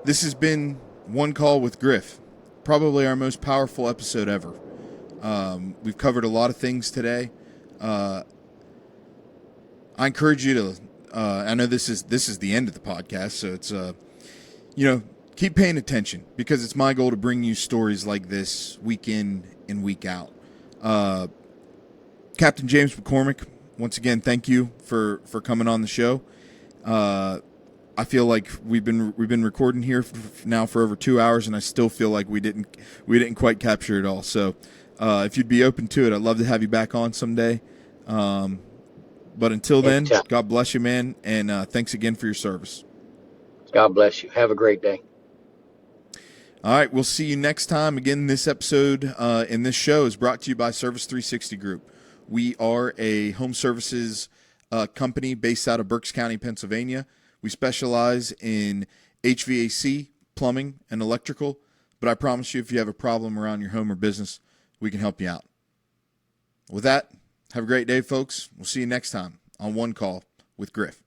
This has been One Call with Griff, probably our most powerful episode ever. We've covered a lot of things today. I encourage you to. I know this is the end of the podcast, so it's keep paying attention, because it's my goal to bring you stories like this week in and week out. Captain James McCormick, once again, thank you for coming on the show. I feel like we've been recording here now for over 2 hours, and I still feel like we didn't quite capture it all. So if you'd be open to it, I'd love to have you back on someday. But until then, God bless you, man, and thanks again for your service. God bless you. Have a great day. All right, we'll see you next time. Again, this episode in this show is brought to you by Service 360 Group. We are a home services company based out of Berks County, Pennsylvania. We specialize in HVAC, plumbing, and electrical. But I promise you, if you have a problem around your home or business, we can help you out. With that, have a great day, folks. We'll see you next time on One Call with Griff.